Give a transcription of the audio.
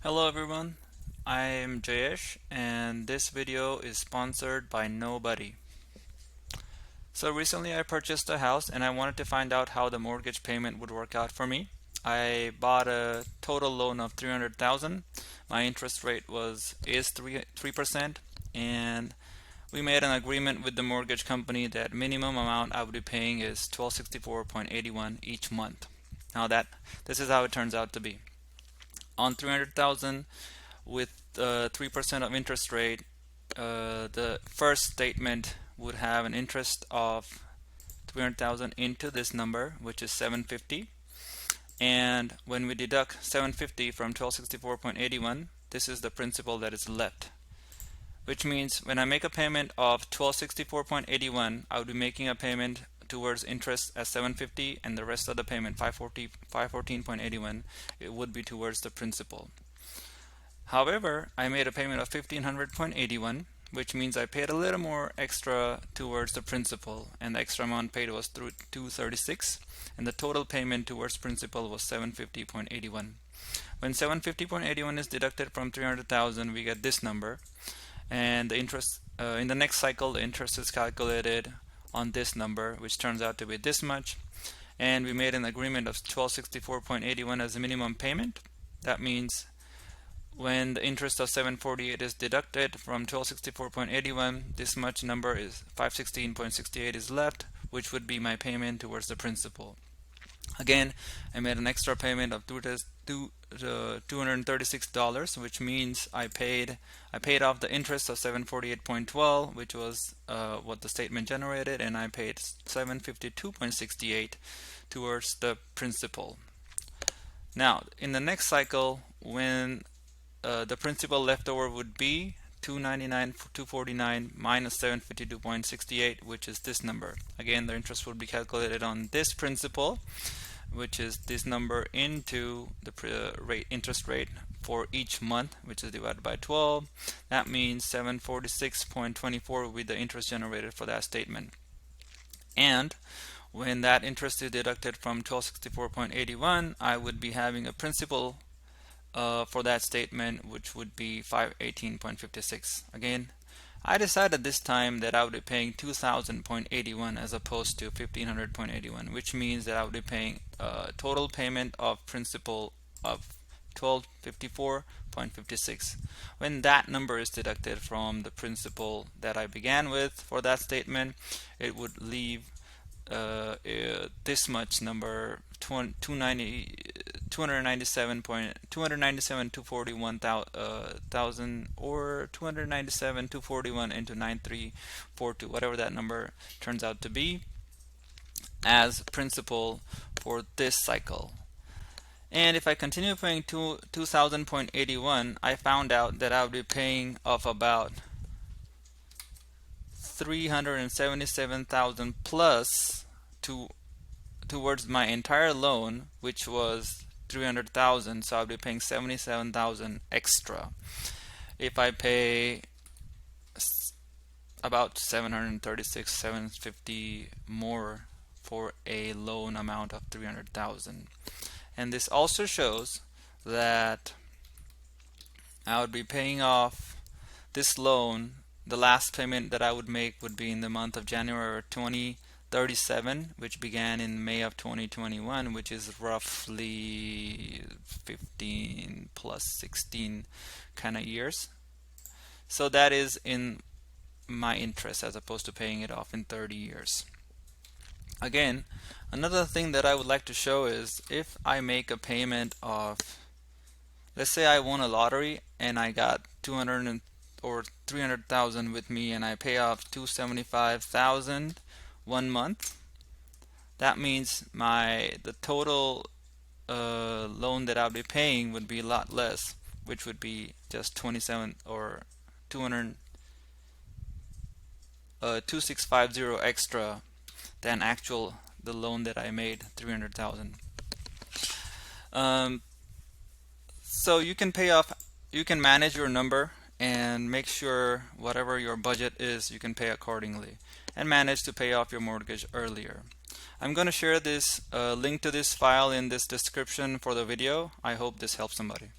Hello everyone, I am Jayesh and this video is sponsored by nobody. So recently I purchased a house and I wanted to find out how the mortgage payment would work out for me. I bought a total loan of 300,000. My interest rate is 3% and we made an agreement with the mortgage company that minimum amount I would be paying is 1264.81 each month. Now this is how it turns out to be. On 300,000 with 3% of interest rate, the first statement would have an interest of 300,000 into this number, which is 750. And when we deduct 750 from 1264.81, this is the principal that is left. Which means when I make a payment of 1264.81, I would be making a payment towards interest at 750, and the rest of the payment, 514.81, it would be towards the principal. However, I made a payment of 1500.81, which means I paid a little more extra towards the principal, and the extra amount paid was through 236, and the total payment towards principal was 750.81. When 750.81 is deducted from 300,000, we get this number, and the interest in the next cycle, the interest is calculated on this number, which turns out to be this much, and we made an agreement of 1264.81 as a minimum payment. That means when the interest of 748 is deducted from 1264.81, this much number is 516.68 is left, which would be my payment towards the principal. Again, I made an extra payment of $236, which means I paid off the interest of 748.12, which was what the statement generated, and I paid 752.68 towards the principal. Now, in the next cycle, when the principal leftover would be 299 minus 752.68, which is this number. Again, the interest would be calculated on this principal, which is this number, into the interest rate for each month, which is divided by 12. That means 746.24 will be the interest generated for that statement. And when that interest is deducted from 1264.81, I would be having a principal for that statement, which would be 518.56. Again, I decided this time that I would be paying 2000.81 as opposed to 1500.81, which means that I would be paying a total payment of principal of 1254.56. When that number is deducted from the principal that I began with for that statement, it would leave this much number, 297,241,000 or 297,241 into 9342, whatever that number turns out to be, as principal for this cycle. And if I continue paying 2000.81, I found out that I would be paying off about 377,000 plus towards my entire loan, which was 300,000, so I'll be paying 77,000 extra. If I pay about 736, 750 more for a loan amount of 300,000. And this also shows that I would be paying off this loan. The last payment that I would make would be in the month of January 2037, which began in May of 2021, which is roughly 15 plus 16 kind of years. So that is in my interest as opposed to paying it off in 30 years. Again, another thing that I would like to show is if I make a payment of, let's say I won a lottery and I got 200 or 300,000 with me, and I pay off 275,000 1 month. That means the total loan that I'll be paying would be a lot less, which would be just 27 or 2650 extra than the loan that I made, 300,000. So you can manage your number and make sure whatever your budget is, you can pay accordingly and manage to pay off your mortgage earlier. I'm going to share this link to this file in this description for the video. I hope this helps somebody.